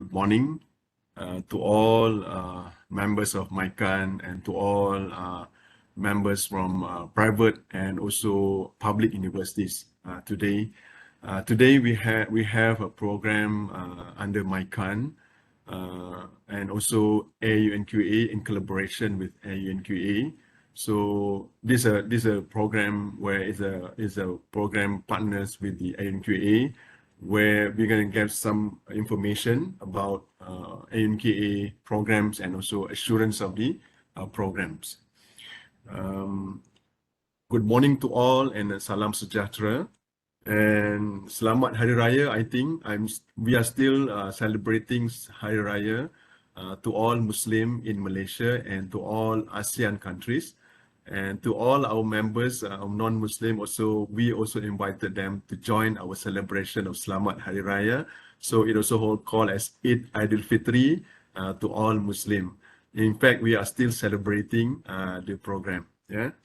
Good morning to all members of MyQAN and to all members from private and also public universities. Today we have a program under MyQAN and also AUNQA in collaboration with AUNQA. So this is a program where is a program partners with the AUNQA, where we're going to get some information about AUNQA programs and also assurance of the programs. Good morning to all and salam sejahtera and selamat Hari Raya. I think we are still celebrating Hari Raya to all Muslim in Malaysia and to all ASEAN countries. And to all our members of non-Muslim also, we also invited them to join our celebration of Selamat Hari Raya. So it also called as Eid Aidilfitri to all Muslim. In fact, we are still celebrating the program. Yeah,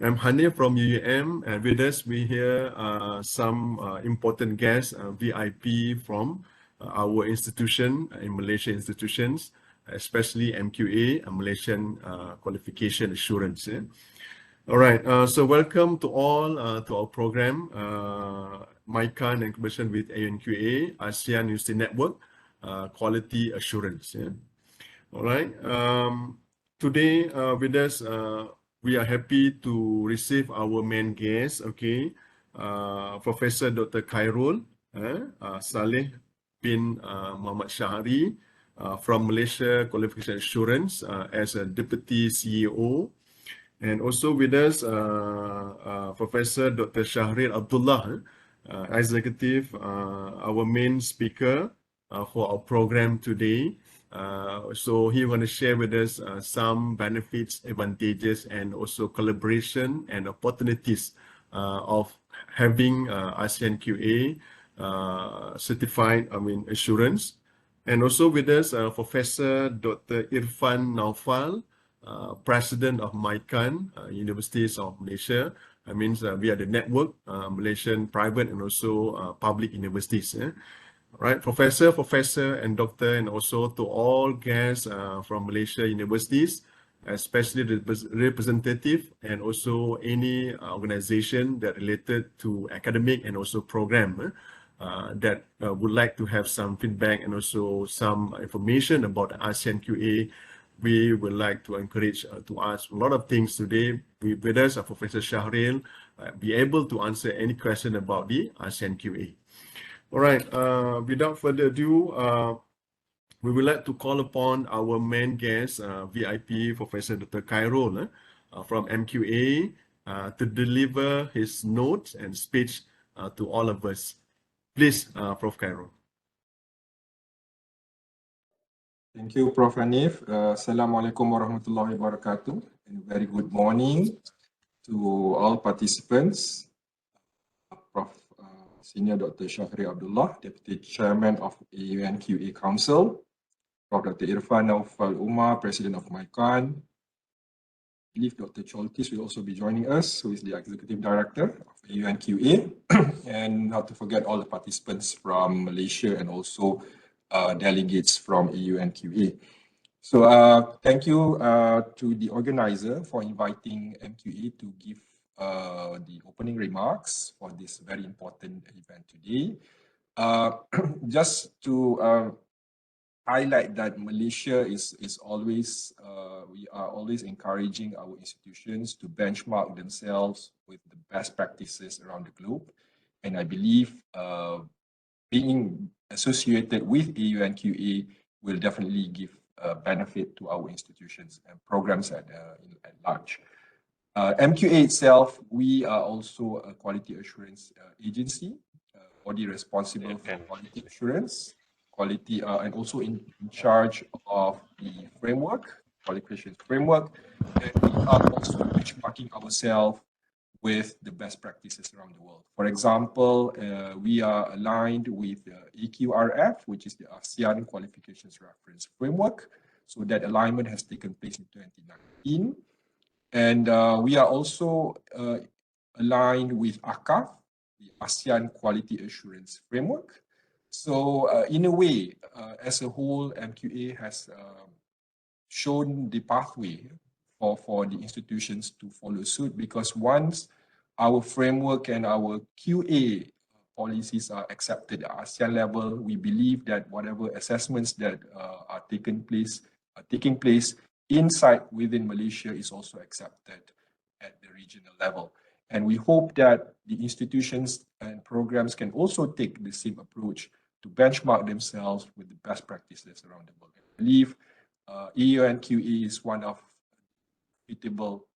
I'm Hanif from UUM, and with us we hear some important guests, VIP from our institution in Malaysia institutions, especially MQA, Malaysian Qualification Assurance. Yeah? All right, so welcome to all to our program, MyQAN in collaboration with AUNQA, ASEAN University Network, Quality Assurance. Yeah? All right, today with us, we are happy to receive our main guest, okay, Professor Dr. Khairul Saleh bin Muhammad Shahari, from Malaysia Qualification Assurance as a Deputy CEO. And also with us, Professor Dr. Shahril Abdullah, Executive, our main speaker for our program today. So he want to share with us some benefits, advantages, and also collaboration and opportunities of having ASEAN QA certified, assurance. And also with us, Professor Dr. Irfan Naufal, President of MyQAN Universities of Malaysia. That means we are the network, Malaysian private and also public universities. Yeah? Right, Professor and Doctor, and also to all guests from Malaysia universities, especially the representative and also any organization that related to academic and also program that would like to have some feedback and also some information about ASEAN QA. We would like to encourage to ask a lot of things today. With us, Professor Shahril, be able to answer any question about the ASEAN QA. All right, without further ado, we would like to call upon our main guest, VIP, Professor Dr. Khairul from MQA, to deliver his notes and speech to all of us. Please, Prof. Khairul. Thank you, Prof. Hanif. Assalamualaikum warahmatullahi wabarakatuh. And very good morning to all participants. Prof. Senior Dr. Shahril Abdullah, Deputy Chairman of AUNQA Council. Prof. Dr. Irfan Naufal Umar, President of MyQAN. I believe Dr. Choltis will also be joining us, who is the Executive Director of AUNQA. And not to forget all the participants from Malaysia and also delegates from AUNQA. So thank you to the organizer for inviting MQA to give the opening remarks for this very important event today. Just to highlight that Malaysia is always, we are always encouraging our institutions to benchmark themselves with the best practices around the globe. And I believe being associated with AUNQA will definitely give benefit to our institutions and programs at large. MQA itself, we are also a quality assurance agency, body responsible for quality assurance, and also in charge of the framework, qualifications framework, and we are also benchmarking ourselves with the best practices around the world. For example, we are aligned with AQRF, which is the ASEAN Qualifications Reference Framework. So that alignment has taken place in 2019. And we are also aligned with ACAF, the ASEAN Quality Assurance Framework. So in a way, as a whole, MQA has shown the pathway for the institutions to follow suit, because once our framework and our QA policies are accepted at ASEAN level, we believe that whatever assessments that are taking place inside within Malaysia is also accepted at the regional level. And we hope that the institutions and programs can also take the same approach to benchmark themselves with the best practices around the world. I believe AUNQA is one of reputable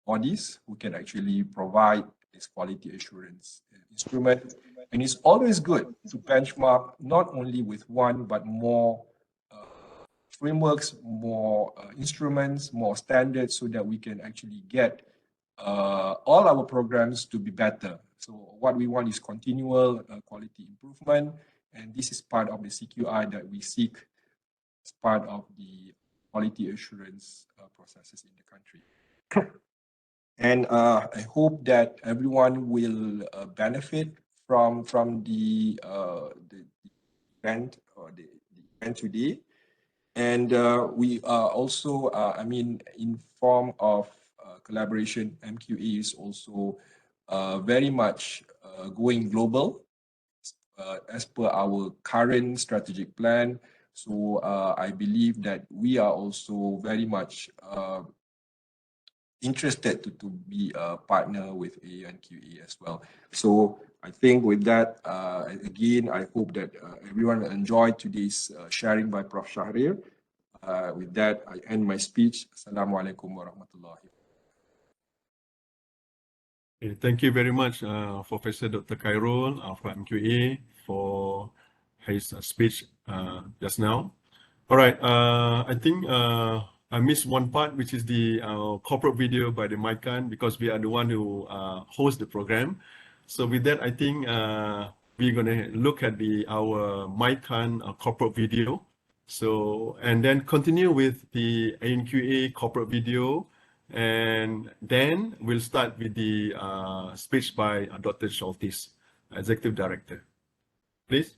bodies who can actually provide this quality assurance instrument. And it's always good to benchmark not only with one, but more frameworks, more instruments, more standards, so that we can actually get all our programs to be better. So what we want is continual quality improvement, and this is part of the CQI that we seek as part of the quality assurance processes in the country. And I hope that everyone will benefit from the event or the event today. And we are also, in form of collaboration, MQA is also very much going global as per our current strategic plan. So I believe that we are also very much interested to be a partner with AUNQA as well. So I think with that, again, I hope that everyone will enjoy today's sharing by Prof. Shahrir. With that, I end my speech. Assalamualaikum warahmatullahi. Thank you very much, Professor Dr. Khairul from MQA for his speech just now. All right, I think I missed one part, which is the corporate video by the MyQAN, because we are the one who host the program. So with that, I think we're going to look at our MyQAN corporate video. So, and then continue with the AUNQA corporate video. And then we'll start with the speech by Dr. Scholtes, Executive Director. Please.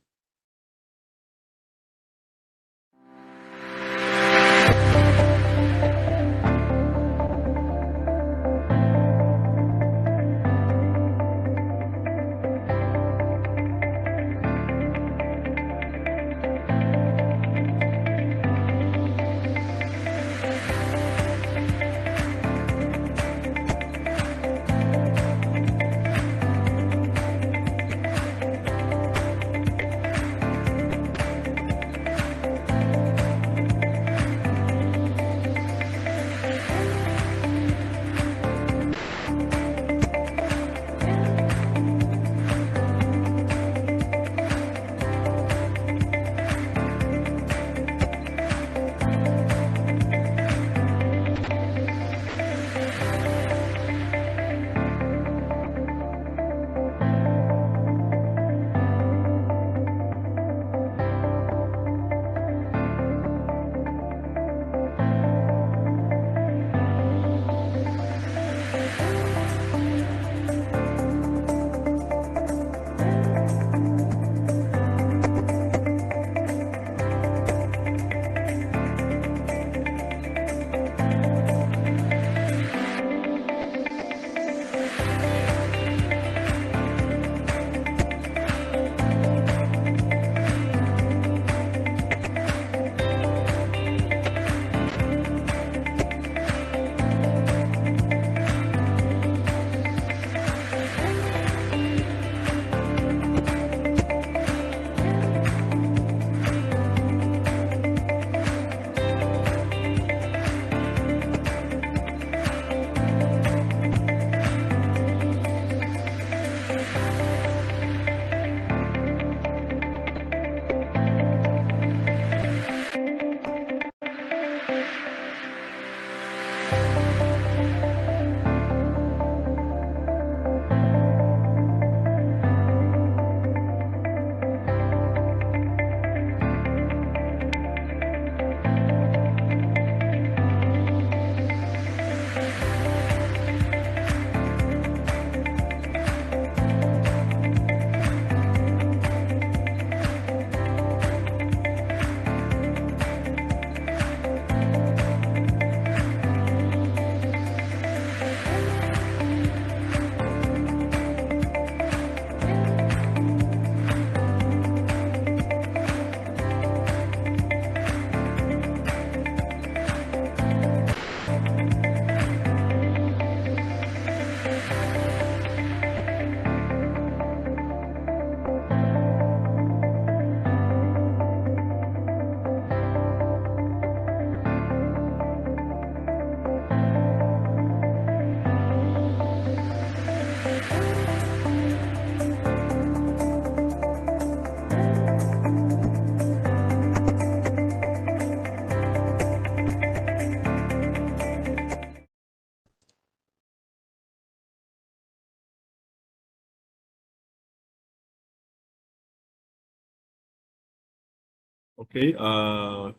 Okay, now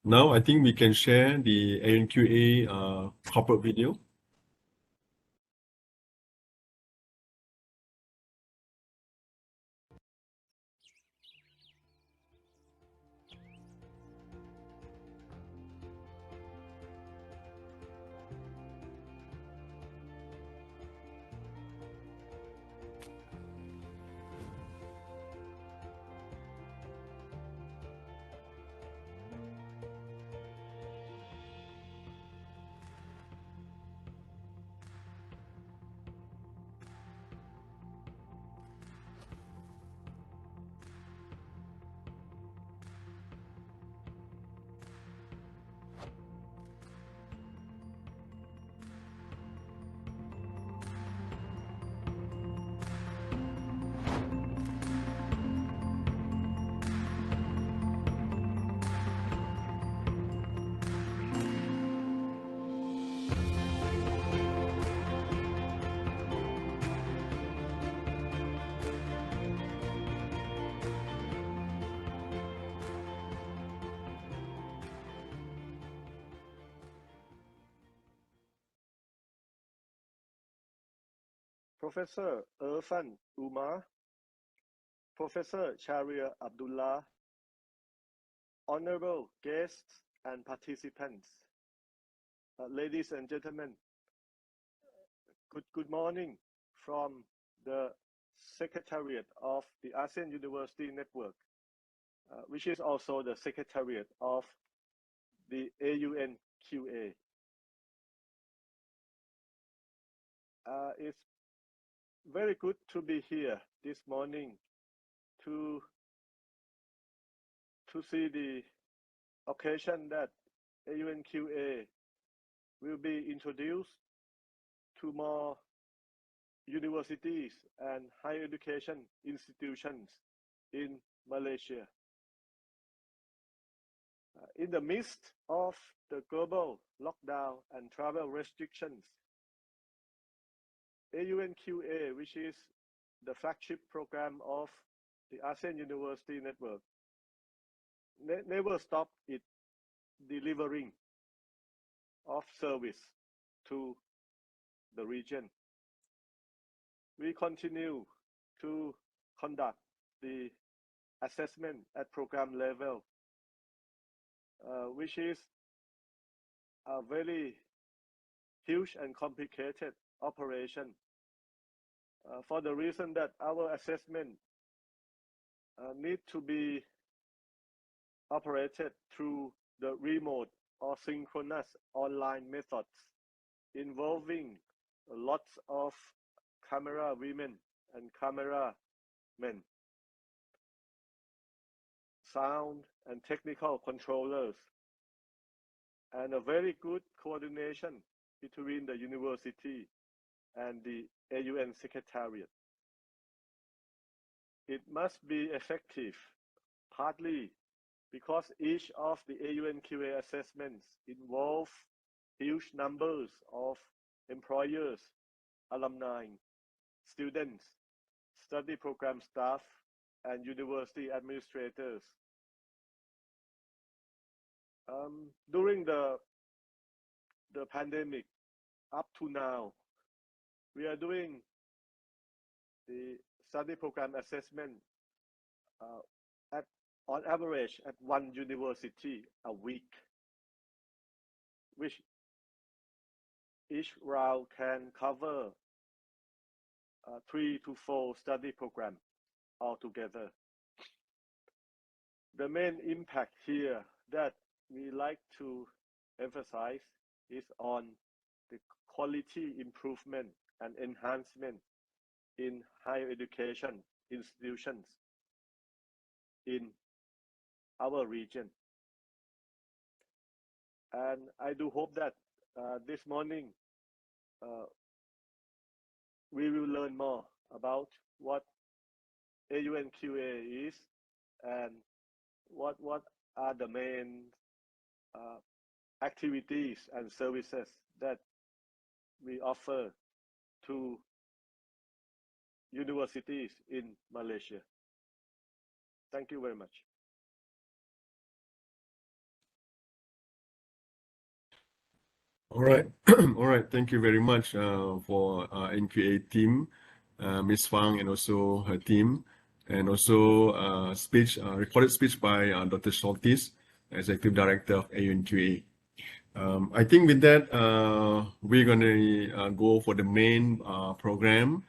I think we can share the ANQA corporate video. Professor Irfan Umar, Professor Sharia Abdullah, honorable guests and participants, ladies and gentlemen, good morning from the Secretariat of the ASEAN University Network, which is also the Secretariat of the AUNQA. It's very good to be here this morning to see the occasion that AUNQA will be introduced to more universities and higher education institutions in Malaysia. In the midst of the global lockdown and travel restrictions, AUNQA, which is the flagship program of the ASEAN University Network, never stopped its delivering of service to the region. We continue to conduct the assessment at program level, which is a very huge and complicated operation, for the reason that our assessment need to be operated through the remote or synchronous online methods involving lots of camera women and camera men, sound and technical controllers, and a very good coordination between the university and the AUN Secretariat. It must be effective, partly because each of the AUNQA assessments involve huge numbers of employers, alumni, students, study program staff, and university administrators. During the pandemic, up to now, we are doing the study program assessment on average at one university a week, which each round can cover 3 to 4 study programs altogether. The main impact here that we like to emphasize is on the quality improvement and enhancement in higher education institutions in our region. And I do hope that this morning we will learn more about what AUNQA is and what are the main activities and services that we offer to universities in Malaysia. Thank you very much. All right. All right. Thank you very much for NQA team, Ms. Fang, and also her team, and also recorded speech by Dr. Soltis, Executive Director of AUNQA. I think with that, we're going to go for the main program,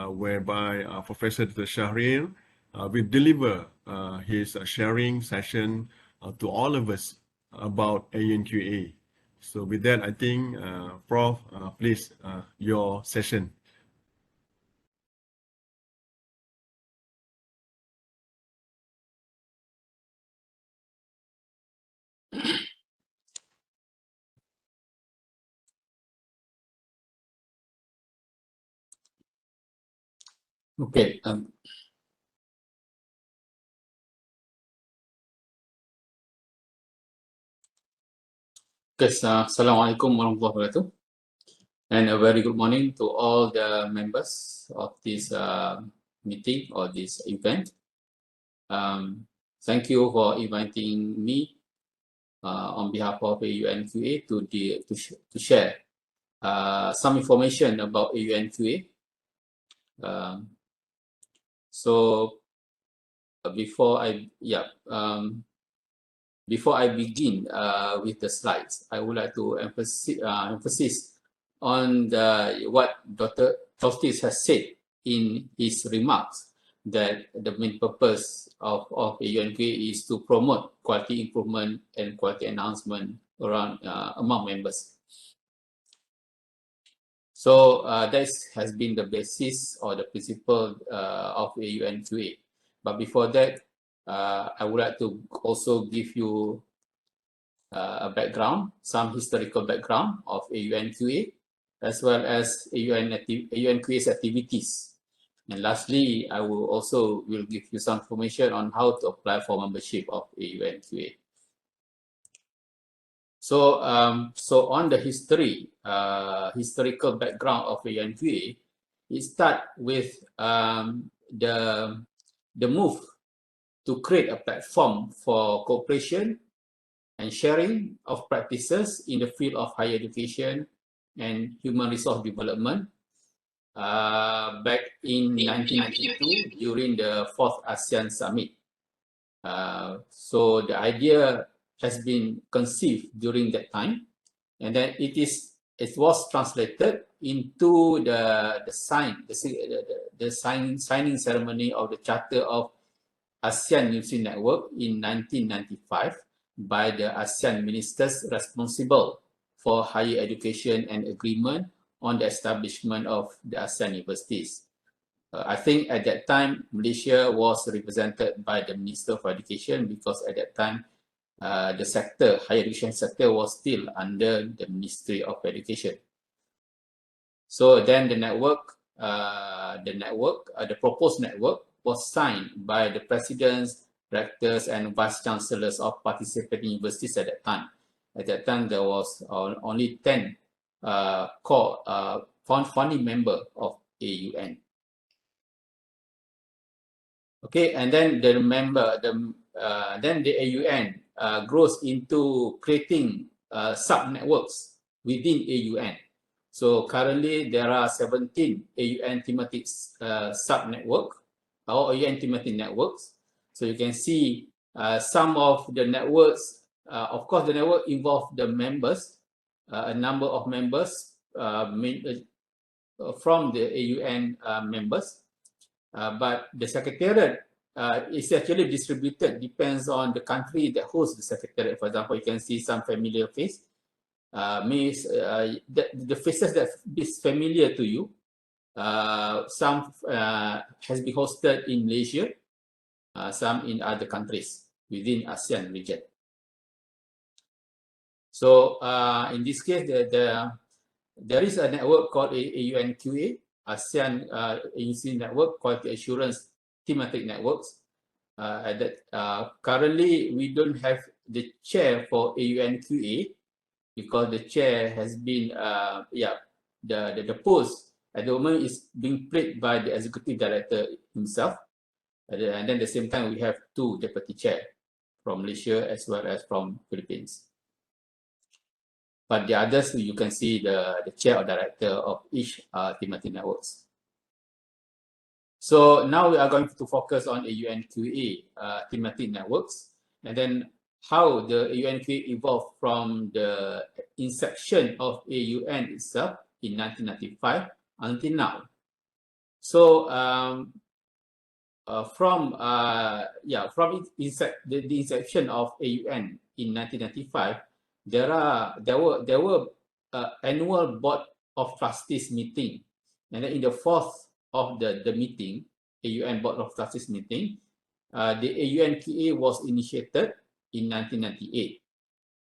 whereby Professor Dr. Shahrir will deliver his sharing session to all of us about AUNQA. So with that, I think, Prof, please, your session. Okay. Assalamualaikum warahmatullahi wabarakatuh, and a very good morning to all the members of this meeting or this event. Thank you for inviting me on behalf of AUNQA to share some information about AUNQA. So before I begin with the slides, I would like to emphasize on what Dr. Tostis has said in his remarks, that the main purpose of AUNQA is to promote quality improvement and quality enhancement around among members. So that has been the basis or the principle of AUNQA. But before that, I would like to also give you a background, some historical background of AUNQA, as well as AUNQA's activities. And lastly, I will give you some information on how to apply for membership of AUNQA. So, on the historical background of AUNQA, it starts with the move to create a platform for cooperation and sharing of practices in the field of higher education and human resource development back in 1992 during the 4th ASEAN Summit. So the idea has been conceived during that time, and then it was translated into the signing ceremony of the Charter of ASEAN University Network in 1995 by the ASEAN ministers responsible for higher education and agreement on the establishment of the ASEAN universities. I think at that time, Malaysia was represented by the Minister of Education, because at that time, the higher education sector was still under the Ministry of Education. So then the proposed network was signed by the presidents, rectors, and vice chancellors of participating universities at that time. At that time, there was only 10 founding members of AUN. Okay, and then the AUN grows into creating sub-networks within AUN. So currently there are 17 AUN thematic sub-network or AUN thematic networks. So you can see some of the networks, of course the network involve the members, a number of members from the AUN members. But the secretariat is actually distributed, depends on the country that hosts the secretariat. For example, you can see some familiar face. The faces that is familiar to you, some has been hosted in Malaysia, some in other countries within ASEAN region. So in this case, there is a network called AUNQA, ASEAN University Network Quality Assurance Thematic Networks. Currently, we don't have the chair for AUNQA, because the chair has been, the post at the moment is being played by the executive director himself. And then at the same time, we have 2 deputy chair from Malaysia as well as from Philippines. but the others you can see the chair or director of each thematic networks. So now we are going to focus on AUNQA thematic networks, and then how the AUNQA evolved from the inception of AUN itself in 1995 until now. So from the inception of AUN in 1995, there were annual board of trustees meeting, and then in the fourth of the meeting, AUN board of trustees meeting, the AUNQA was initiated in 1998,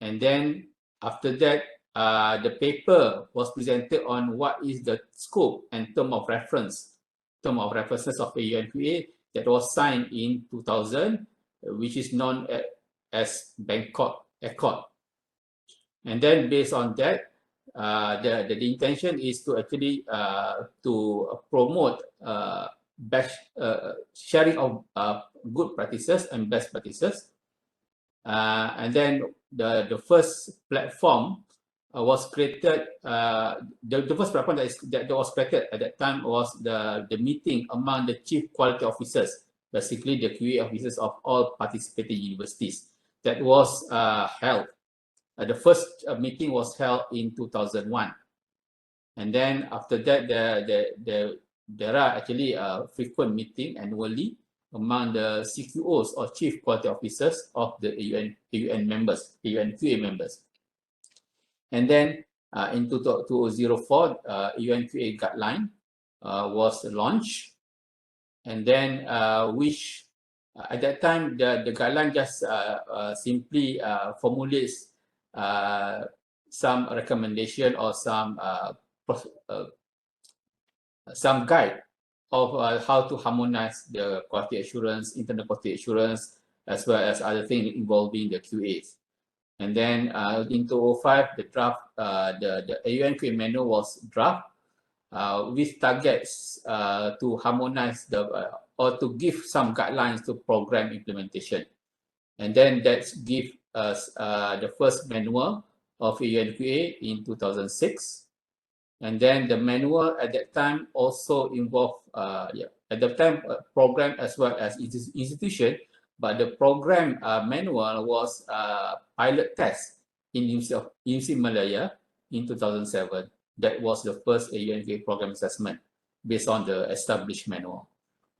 and then after that, the paper was presented on what is the scope and term of references of AUNQA that was signed in 2000, which is known as Bangkok Accord. And then based on that, the intention is to actually to promote sharing of good practices and best practices. And then the first platform was created. The first platform that was created at that time was the meeting among the chief quality officers, basically the QA officers of all participating universities. That was held. The first meeting was held in 2001, and then after that, there are actually frequent meeting annually among the CQOs or chief quality officers of the AUN members, AUNQA members. And then in 2004, AUNQA guideline was launched, and then which at that time the guideline just simply formulates some recommendation or some guide of how to harmonize the quality assurance, internal quality assurance, as well as other things involving the QAs. And then in 2005, the draft, the AUNQA manual was draft with targets to harmonize or to give some guidelines to program implementation. And then that's give us the first manual of AUNQA in 2006. And then the manual at that time also involved, at the time, program as well as institution, but the program manual was pilot test in University Malaya in 2007. That was the first AUNQA program assessment based on the established manual.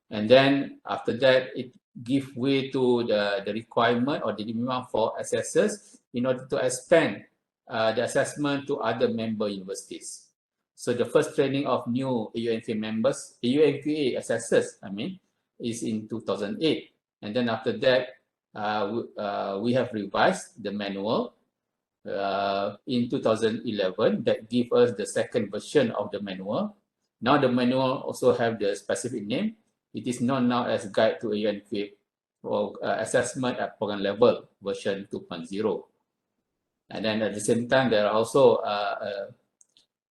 And then after that, it give way to the requirement or the demand for assessors in order to expand the assessment to other member universities. So the first training of new AUNQA members, AUNQA assessors, is in 2008. And then after that, we have revised the manual in 2011 that give us the second version of the manual. Now the manual also have the specific name. It is known now as Guide to AUNQA for Assessment at Program Level version 2.0. And then at the same time, there are also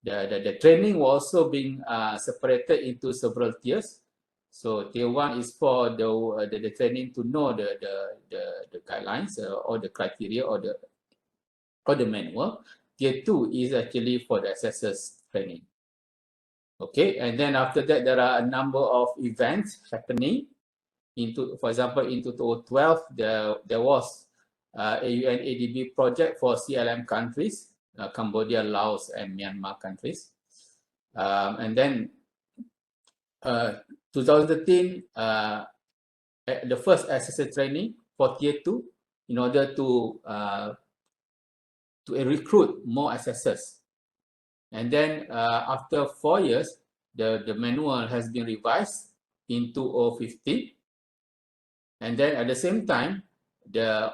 the training was also being separated into several tiers. So tier 1 is for the training to know the guidelines or the criteria or the manual. Tier 2 is actually for the assessors training. Okay, and then after that, there are a number of events happening. For example, in 2012, there was AUN ADB project for CLM countries, Cambodia, Laos, and Myanmar countries. And then 2013, the first assessor training for tier 2 in order to recruit more assessors. And then after 4 years, the manual has been revised in 2015. And then at the same time,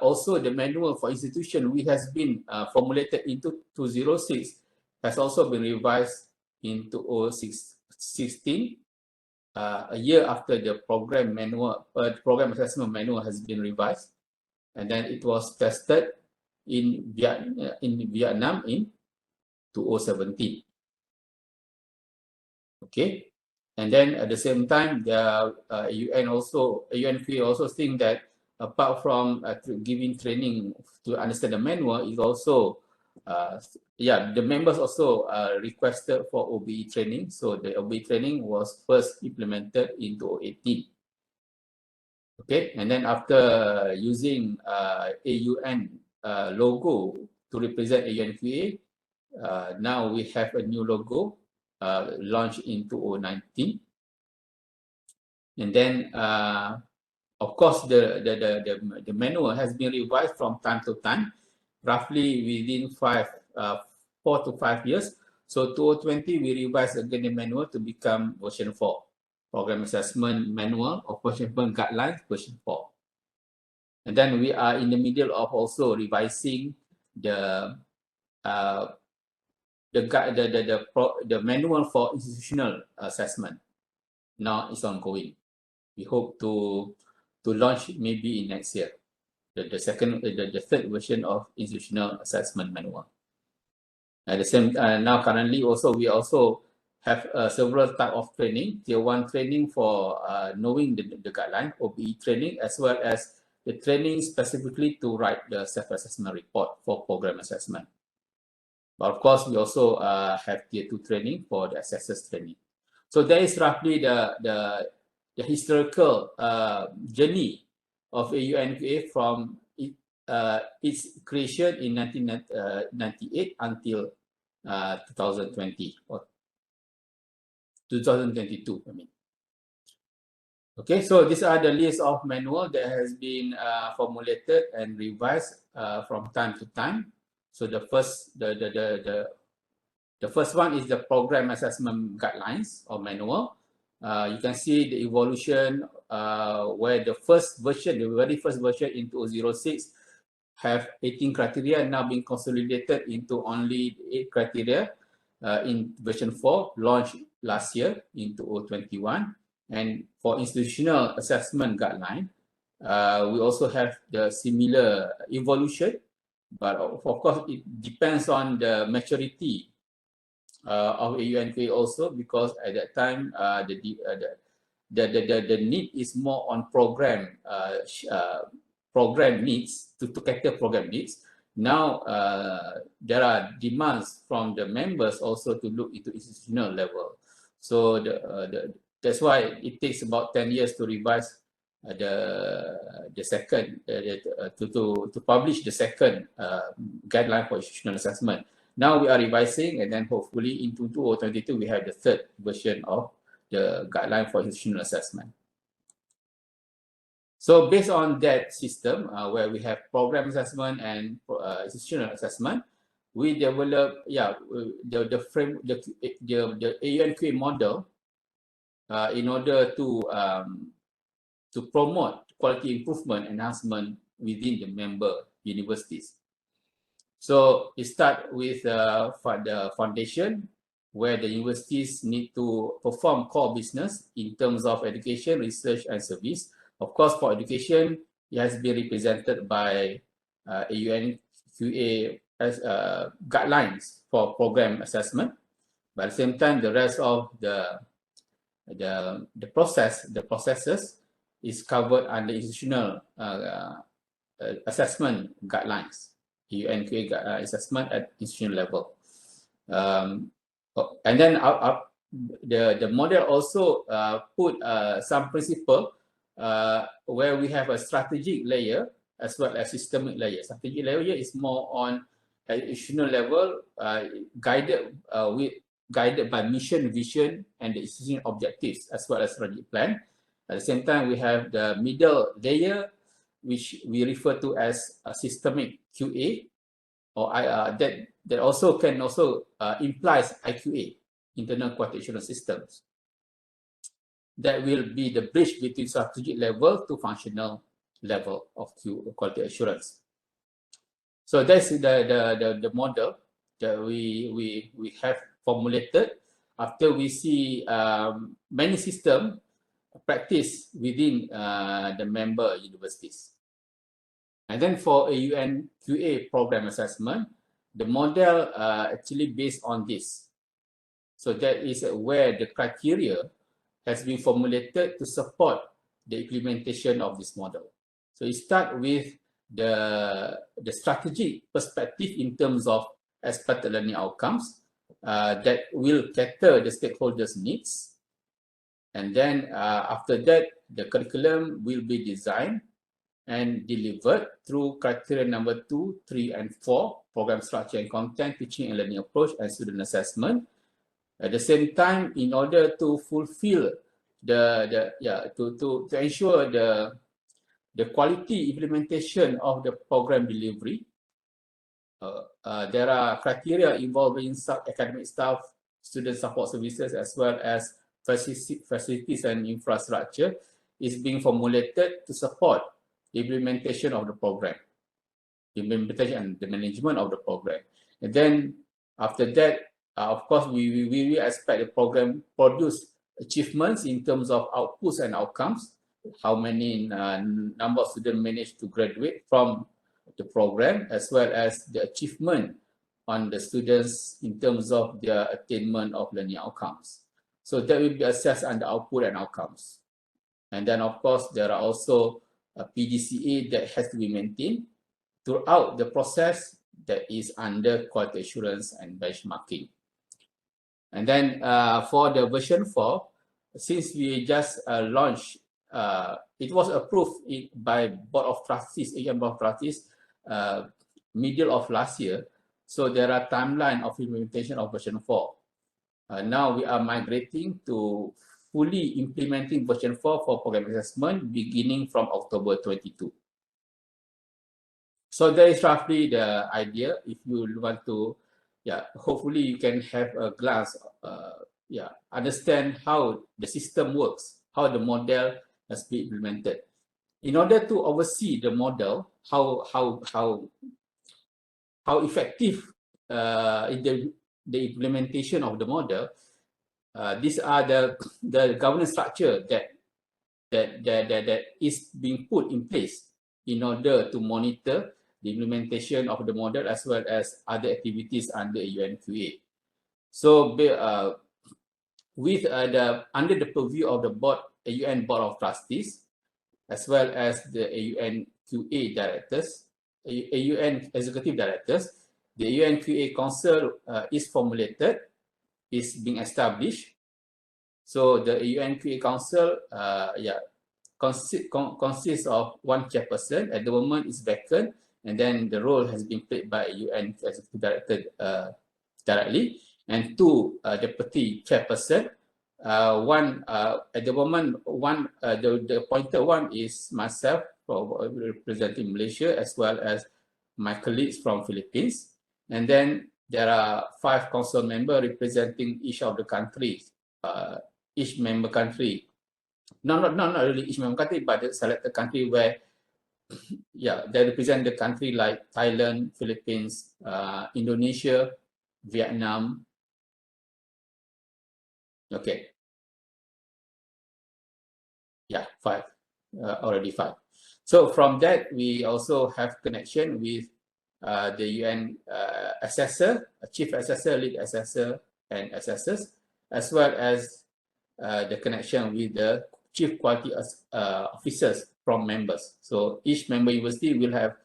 also the manual for institution which has been formulated in 2006 has also been revised in 2016, a year after the program assessment manual has been revised. And then it was tested in Vietnam in 2017. Okay, and then at the same time, the AUNQA also think that apart from giving training to understand the manual, is also yeah, the members also requested for OBE training. So the OBE training was first implemented in 2018. Okay, and then after using AUN logo to represent AUNQA, now we have a new logo launched in 2019. And then, of course, the manual has been revised from time to time, roughly within 4 to 5 years. So 2020, we revised again the manual to become version 4. Program Assessment Manual or Performance Guidelines version 4. And then we are in the middle of also revising the manual for institutional assessment. Now it's ongoing. We hope to launch maybe in next year. The third version of institutional assessment manual. At the same now currently also we also have several type of training, tier 1 training for knowing the guideline, OBE training, as well as the training specifically to write the self-assessment report for program assessment. But of course, we also have tier 2 training for the assessors training. So that is roughly the historical journey of AUNQA from its creation in 1998 until 2020 or 2022, I mean. Okay, so these are the list of manual that has been formulated and revised from time to time. So the first one is the program assessment guidelines or manual. You can see the evolution where the first version, the very first version in 2006 have 18 criteria now being consolidated into only 8 criteria in version 4, launched last year in 2021. And for institutional assessment guideline, we also have the similar evolution, but of course it depends on the maturity of AUNQA also, because at that time the need is more on program needs to cater program needs. Now there are demands from the members also to look into institutional level. So that's why it takes about 10 years to revise the second to publish the second guideline for institutional assessment. Now we are revising, and then hopefully in 2022 we have the third version of the guideline for institutional assessment. So based on that system, where we have program assessment and institutional assessment, we develop the AUNQA model in order to promote quality improvement enhancement within the member universities. So it starts with the foundation, where the universities need to perform core business in terms of education, research, and service. Of course, for education, it has been represented by AUNQA as guidelines for program assessment. But at the same time, the rest of the processes is covered under institutional assessment guidelines, AUNQA assessment at institutional level. And then the model also put some principle where we have a strategic layer as well as systemic layer. Strategic layer is more on institutional level, guided by mission, vision, and the institutional objectives, as well as strategic plan. At the same time, we have the middle layer, which we refer to as a systemic QA, or that also can implies IQA, internal quality assurance systems. That will be the bridge between strategic level to functional level of quality assurance. So that's the model that we have formulated after we see many systems practice within the member universities. And then for AUNQA program assessment, the model actually based on this. So that is where the criteria has been formulated to support the implementation of this model. So it starts with the strategic perspective in terms of expected learning outcomes that will cater the stakeholders' needs. And then after that, the curriculum will be designed and delivered through criteria number 2, 3, and 4, program structure and content, teaching and learning approach, and student assessment. At the same time, in order to fulfill to ensure the quality implementation of the program delivery, there are criteria involving academic staff, student support services, as well as facilities and infrastructure is being formulated to support the implementation of the program, the implementation and the management of the program. And then after that, of course, we expect the program produce achievements in terms of outputs and outcomes, how many number of students managed to graduate from the program, as well as the achievement on the students in terms of their attainment of learning outcomes. So that will be assessed under output and outcomes. And then, of course, there are also a PDCA that has to be maintained throughout the process that is under quality assurance and benchmarking. And then for the version 4, since we just launched, it was approved by Board of Trustees, AUN Board of Trustees, middle of last year. So there are timeline of implementation of version 4. Now we are migrating to fully implementing version 4 for program assessment beginning from October 22. So that is roughly the idea. If you want to, hopefully you can have a glance, understand how the system works, how the model has been implemented. In order to oversee the model, how effective in the implementation of the model, these are the governance structure that is being put in place in order to monitor the implementation of the model as well as other activities under AUN-QA. So under the purview of the AUN Board of Trustees, as well as the AUN-QA directors, AUN Executive Directors, the AUN-QA Council is formulated, is being established. So the AUN-QA Council consists of one chairperson. At the moment, it's vacant, and then the role has been played by AUN Executive Director directly, and 2 deputy chairperson. One at the moment, the appointed one is myself, representing Malaysia, as well as my colleagues from Philippines. And then there are 5 council members representing each of the countries, each member country. Not really each member country, but the selected country where, they represent the country like Thailand, Philippines, Indonesia, Vietnam. Okay. 5, already 5. So from that, we also have connection with the UN assessor, chief assessor, lead assessor, and assessors, as well as the connection with the chief quality officers from members. So each member university will have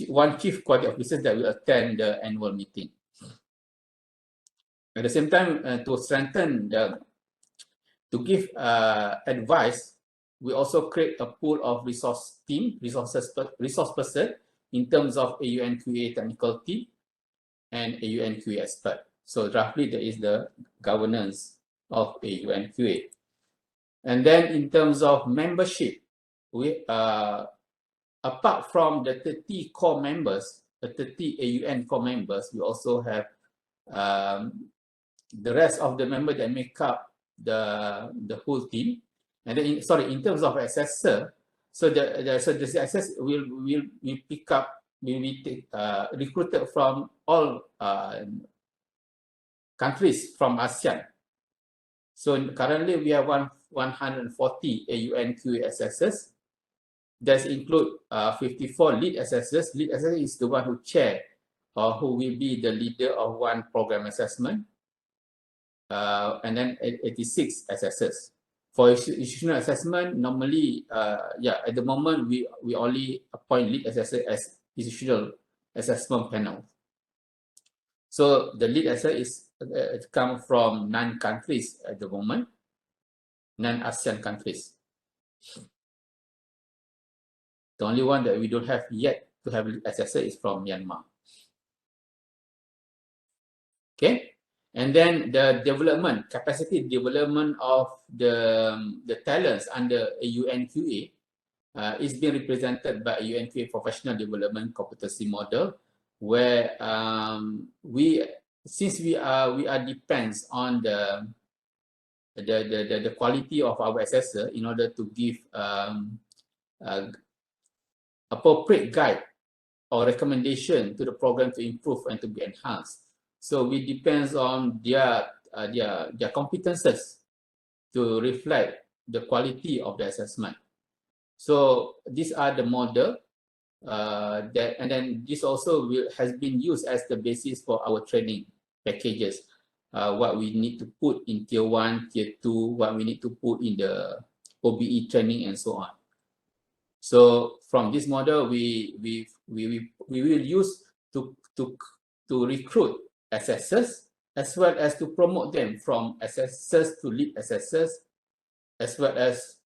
one chief quality officer that will attend the annual meeting. At the same time, to strengthen to give advice, we also create a pool of resource person in terms of AUN-QA technical team and AUN-QA expert. So roughly that is the governance of AUN-QA. And then in terms of membership, we apart from the 30 core members, the 30 AUN core members, we also have the rest of the members that make up the whole team. And then in terms of assessor, so the assessor will pick up, will be recruited from all countries from ASEAN. So currently we have 140 AUN-QA assessors. That include 54 lead assessors. Lead assessor is the one who chair or who will be the leader of one program assessment. And then 86 assessors. For institutional assessment, normally, at the moment, we only appoint lead assessor as institutional assessment panel. So the lead assessor is come from 9 countries at the moment, 9 ASEAN countries. The only one that we don't have yet to have lead assessor is from Myanmar. Okay, and then the development, capacity development of the talents under AUNQA is being represented by UNQA Professional Development Competency Model, where since we are depends on the quality of our assessor in order to give appropriate guide or recommendation to the program to improve and to be enhanced. So we depends on their competences to reflect the quality of the assessment. So these are the model and then this also has been used as the basis for our training packages. What we need to put in tier 1, tier 2, what we need to put in the OBE training and so on. So from this model, we will use to recruit assessors as well as to promote them from assessors to lead assessors, as well as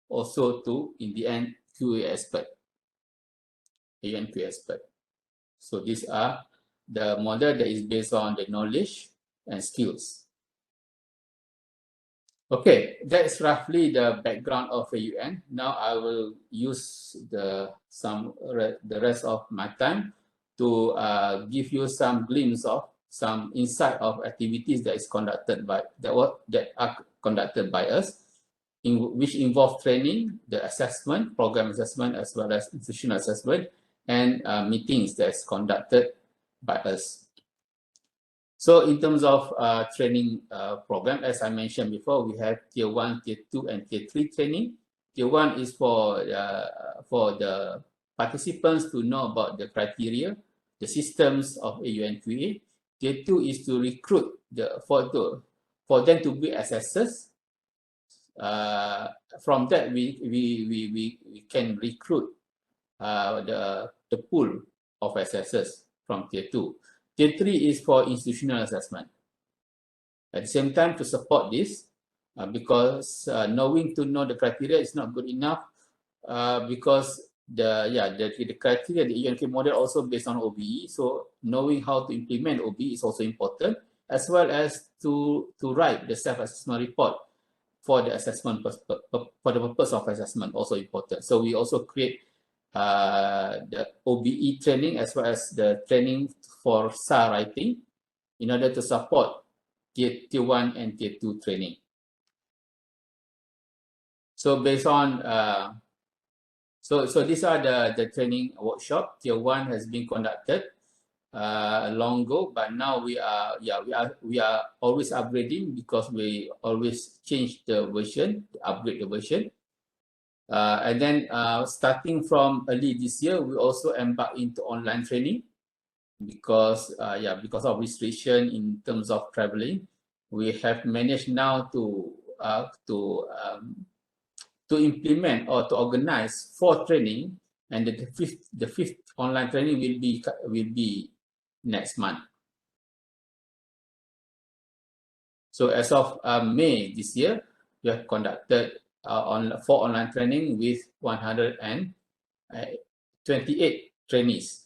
also to, in the end, QA expert, AUNQA expert. So these are the model that is based on the knowledge and skills. Okay, that's roughly the background of AUN. Now I will use the rest of my time to give you some glimpse of some insight of activities that is conducted by that are conducted by us, which involve training, the assessment, program assessment, as well as institutional assessment, and meetings that is conducted by us. So in terms of training program, as I mentioned before, we have tier 1, tier 2, and tier 3 training. Tier 1 is for the participants to know about the criteria, the systems of AUNQA. Tier 2 is to recruit for them to be assessors. From that, we can recruit the pool of assessors from tier 2. Tier 3 is for institutional assessment. At the same time, to support this, because knowing to know the criteria is not good enough, because the criteria, the AUNQA model also based on OBE. So knowing how to implement OBE is also important, as well as to write the self-assessment report for the assessment for the purpose of assessment, also important. So we also create the OBE training as well as the training for SAR writing in order to support tier 1 and tier 2 training. So based on so these are the training workshop. Tier 1 has been conducted long ago, but now we are always upgrading, because we always change the version, upgrade the version. And then starting from early this year, we also embark into online training, because of restriction in terms of traveling. We have managed now to implement or to organize 4 training, and the fifth online training will be next month. So as of May this year, we have conducted 4 online training with 128 trainees.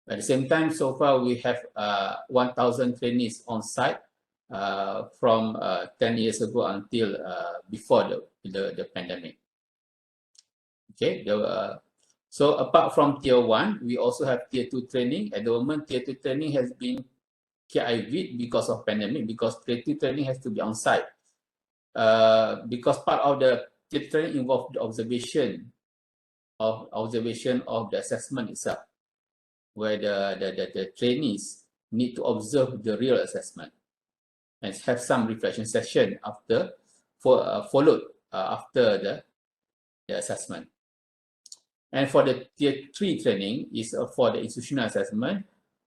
At the same time, so far we have 1,000 trainees on site from 10 years ago until before the pandemic. Okay, so apart from tier 1, we also have tier 2 training. At the moment, tier 2 training has been KIV because of pandemic, because tier 2 training has to be on site. Because part of the tier training involves the observation of the assessment itself, where the trainees need to observe the real assessment and have some reflection session after followed after the assessment. And for the tier 3 training is for the institutional assessment.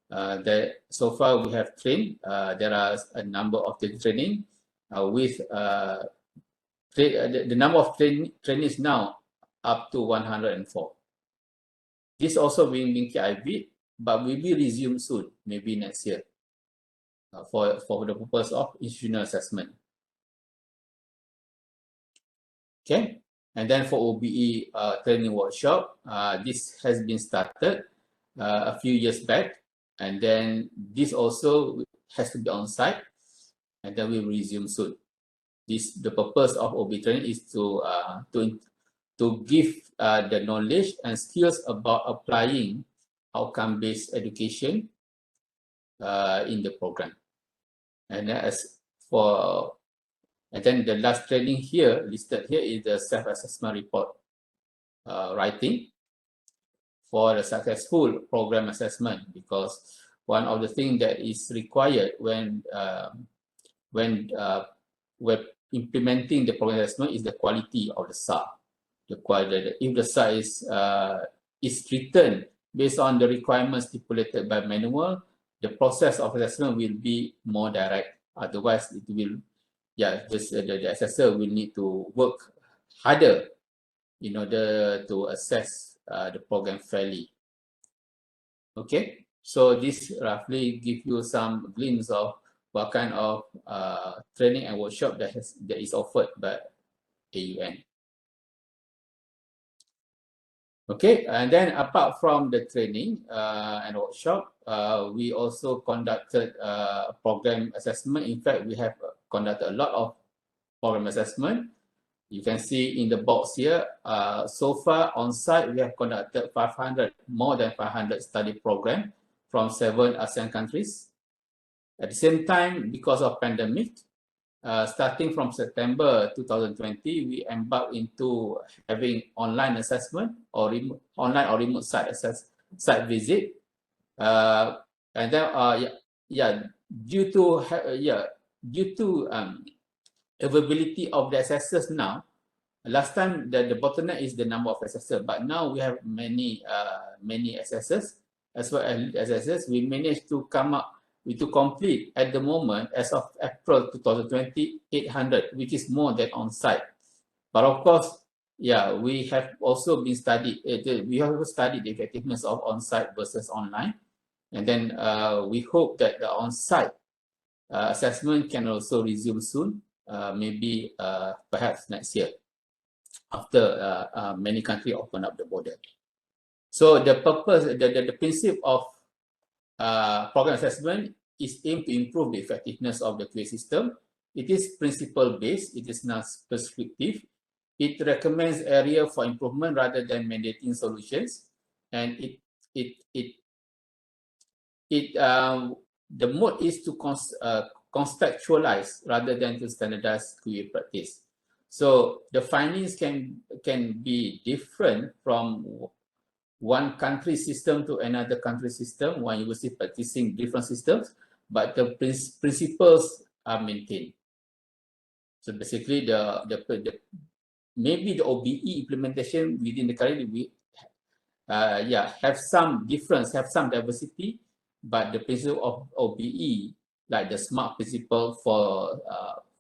That so far we have trained. There are a number of the training with the number of trainees now up to 104. This also being KIV, but will be resumed soon, maybe next year. for the purpose of institutional assessment. Okay, and then for OBE training workshop, this has been started a few years back, and then this also has to be on site, and then we will resume soon. The purpose of OBE training is to give the knowledge and skills about applying outcome-based education in the program. And then the last training here listed here is the self-assessment report writing for the successful program assessment, because one of the things that is required when we're implementing the program assessment is the quality of the SAR. If the SAR is written based on the requirements stipulated by manual, the process of assessment will be more direct. Otherwise, it will, the assessor will need to work harder in order to assess the program fairly. Okay, so this roughly gives you some glimpse of what kind of training and workshop that is offered by AUN. Okay, and then apart from the training and workshop, we also conducted program assessment. In fact, we have conducted a lot of program assessment. You can see in the box here, so far on site, we have conducted more than 500 study programs from 7 ASEAN countries. At the same time, because of pandemic, starting from September 2020, we embarked into having online assessment or remote site visit. And then, due to availability of the assessors now, last time the bottleneck is the number of assessors, but now we have many assessors as well as assessors. We managed to come up to complete at the moment, as of April 2020, 800, which is more than on site. But of course, we have also been studied the effectiveness of on site versus online, and then we hope that the on site assessment can also resume soon, maybe perhaps next year, after many countries open up the border. So the purpose, the principle of program assessment is aimed to improve the effectiveness of the QA system. It is principle-based, it is not prescriptive. It recommends area for improvement rather than mandating solutions. And the mode is to contextualize rather than to standardize QA practice. So the findings can be different from one country system to another country system, one university practicing different systems, but the principles are maintained. So basically, maybe the OBE implementation within the country have some difference, have some diversity, but the principle of OBE, like the SMART principle for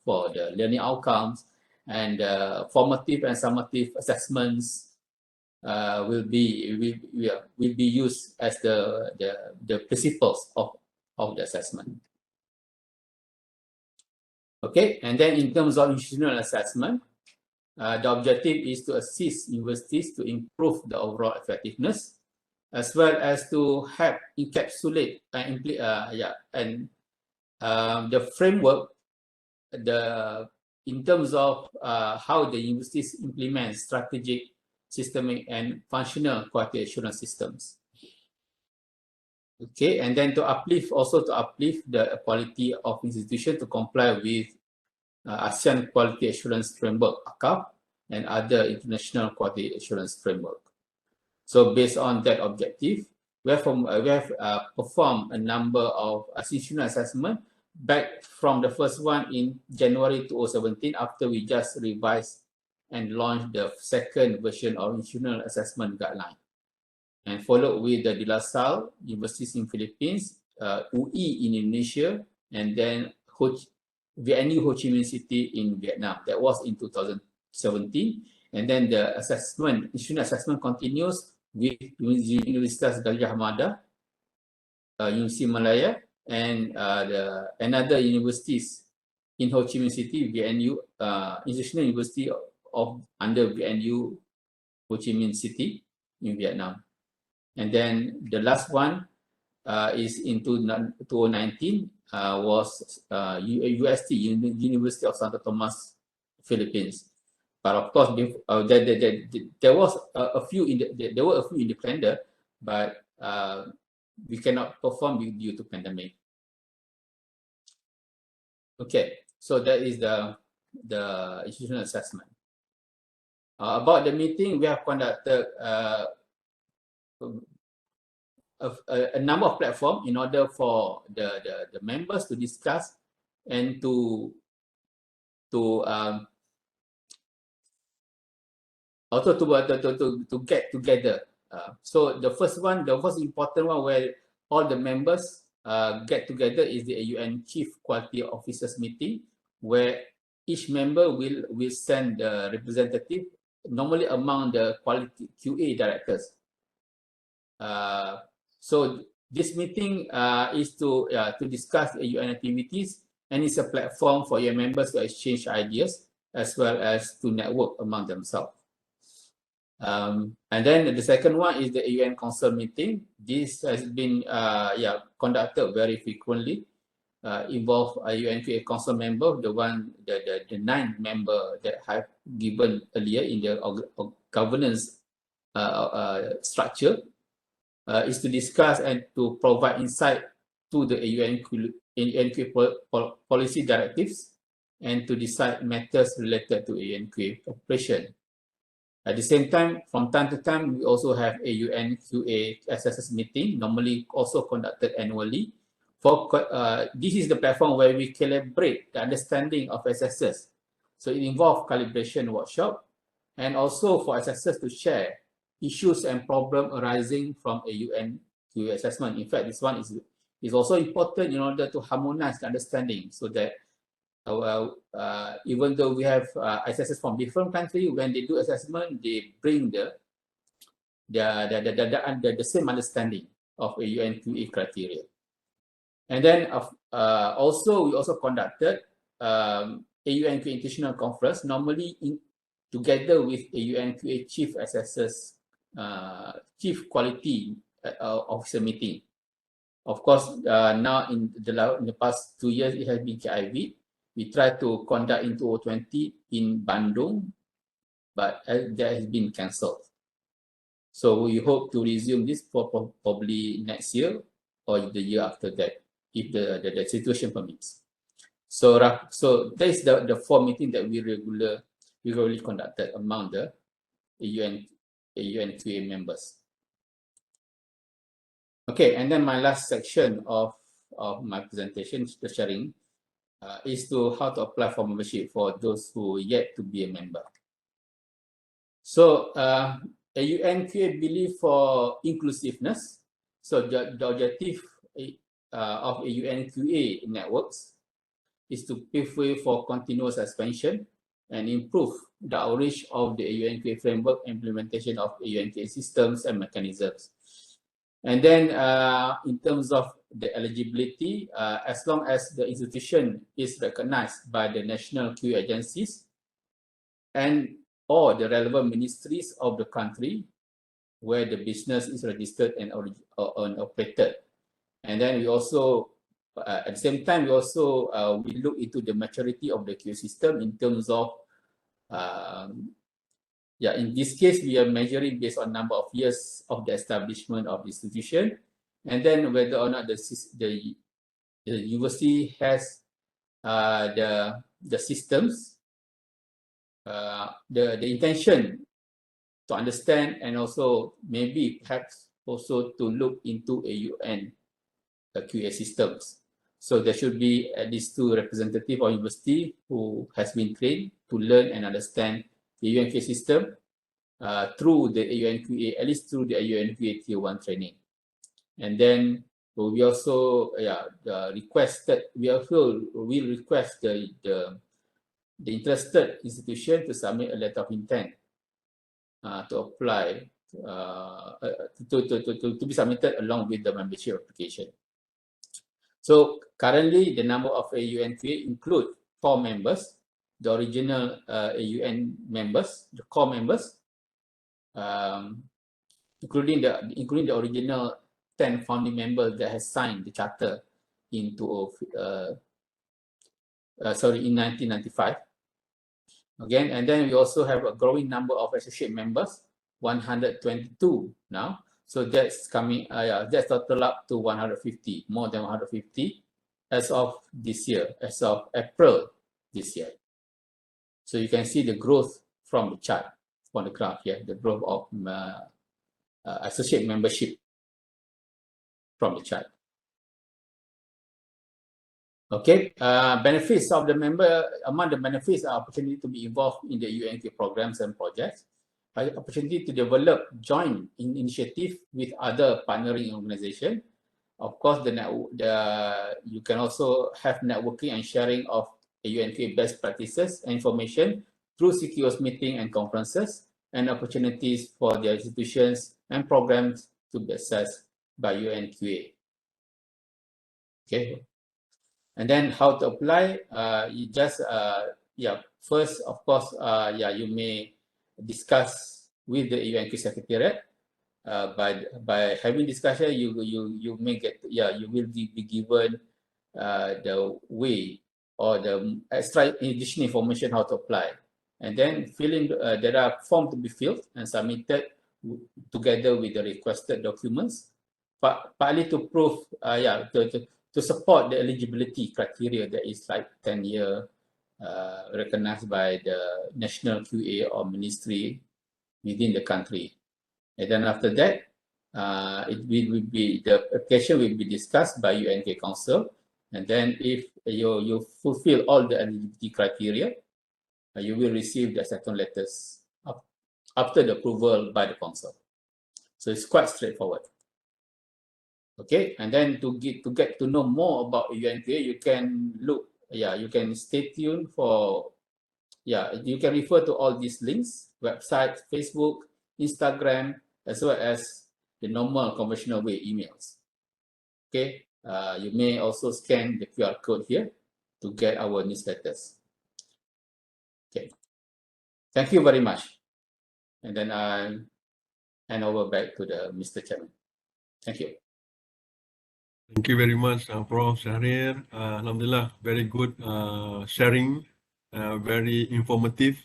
the learning outcomes and formative and summative assessments, will be used as the principles of the assessment. Okay, and then in terms of institutional assessment, the objective is to assist universities to improve the overall effectiveness, as well as to help encapsulate the framework, in terms of how the universities implement strategic, systemic, and functional quality assurance systems. Okay, and then to uplift the quality of institution to comply with ASEAN Quality Assurance Framework, AQAF, and other international quality assurance framework. So based on that objective, we have performed a number of institutional assessment back from the first one in January 2017, after we just revised and launched the second version of institutional assessment guideline, and followed with the De La Salle universities in Philippines, UI in Indonesia, and then VNU Ho Chi Minh City in Vietnam. That was in 2017, and then the institutional assessment continues with Universitas Gadjah Mada, University Malaya, and another universities in Ho Chi Minh City, VNU, Institutional University of under VNU Ho Chi Minh City in Vietnam. And then the last one is in 2019 was UST, University of Santo Tomas, Philippines. But of course, there was a few independent, but we cannot perform due to pandemic. Okay, so that is the institutional assessment. About the meeting, we have conducted a number of platforms in order for the members to discuss and to also to get together. So the first important one where all the members get together is the AUN Chief Quality Officers meeting, where each member will send the representative, normally among the quality QA directors. So this meeting is to discuss AUN activities, and it's a platform for your members to exchange ideas as well as to network among themselves. And then the second one is the AUN Council meeting. This has been conducted very frequently. Involve AUN Council member, the 9 member that have given earlier in the governance structure, is to discuss and to provide insight to the AUNQA policy directives and to decide matters related to AUNQA operation. At the same time to time, we also have AUNQA SSS meeting, normally also conducted annually. This is the platform where we calibrate the understanding of SSS. So it involves calibration workshop, and also for SSS to share issues and problems arising from AUNQA assessment. In fact, this one is also important in order to harmonize the understanding, so that even though we have SSS from different countries, when they do assessment, they bring the same understanding of AUNQA criteria. And then also we also conducted AUNQA International Conference, normally together with AUNQA Chief Assessors, Chief Quality Officer meeting. Of course, now in the past 2 years, it has been KIV. We tried to conduct in 2020 in Bandung, but that has been cancelled. So we hope to resume this probably next year or the year after that, if the situation permits. So that is the 4 meetings that we regularly conducted among the AUNQA members. Okay, and then my last section of my presentation, the sharing, is to how to apply for membership for those who yet to be a member. So AUNQA believe for inclusiveness. So the objective of AUNQA networks is to pave way for continuous expansion and improve the outreach of the AUNQA framework, implementation of AUNQA systems and mechanisms. And then in terms of the eligibility, as long as the institution is recognized by the national QA agencies and or the relevant ministries of the country where the business is registered and operated. And then we also, at the same time, we also we look into the maturity of the QA system in terms of, in this case, we are measuring based on number of years of the establishment of the institution, and then whether or not the university has the systems, the intention to understand, and also maybe perhaps also to look into AUN QA systems. So there should be at least 2 representatives of university who has been trained to learn and understand the AUNQA system through the AUNQA, at least through the AUNQA Tier 1 training. And then we also request the interested institution to submit a letter of intent to apply to be submitted along with the membership application. So currently, the number of AUNQA include 4 members, the original AUN members, the core members, including the original 10 founding members that has signed the charter in 1995. Again, and then we also have a growing number of associate members, 122 now. So that's coming, that's total up to 150, more than 150 as of this year, as of April this year. So you can see the growth from the chart, from the graph here, the growth of associate membership from the chart. Okay, benefits of the member, among the benefits are opportunity to be involved in the UNK programs and projects, opportunity to develop joint initiative with other partnering organizations. Of course, you can also have networking and sharing of UNK best practices and information through CQO's meeting and conferences, and opportunities for their institutions and programs to be accessed by UNQA. Okay. And then how to apply, you just, first, of course, you may discuss with the UNQ Secretariat. By having discussion, you may get, you will be given the way or the extra additional information how to apply. And then filling, there are forms to be filled and submitted together with the requested documents, partly to prove, to support the eligibility criteria that is like 10-year recognized by the national QA or ministry within the country. And then after that, the application will be discussed by UNK Council. And then if you fulfill all the eligibility criteria, you will receive the acceptance letters after the approval by the council. So it's quite straightforward. Okay, and then to get to know more about UNQA, you can look, you can stay tuned for, you can refer to all these links, website, Facebook, Instagram, as well as the normal conventional way emails. Okay, you may also scan the QR code here to get our newsletters. Okay, thank you very much. And then I hand over back to the Mr. Chairman. Thank you. Thank you very much, Prof. Shahrir. Alhamdulillah, very good sharing, very informative,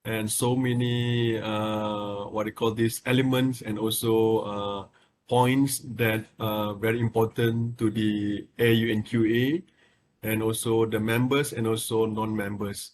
and so many what do you call these elements and also points that are very important to the AUNQA and also the members and also non-members.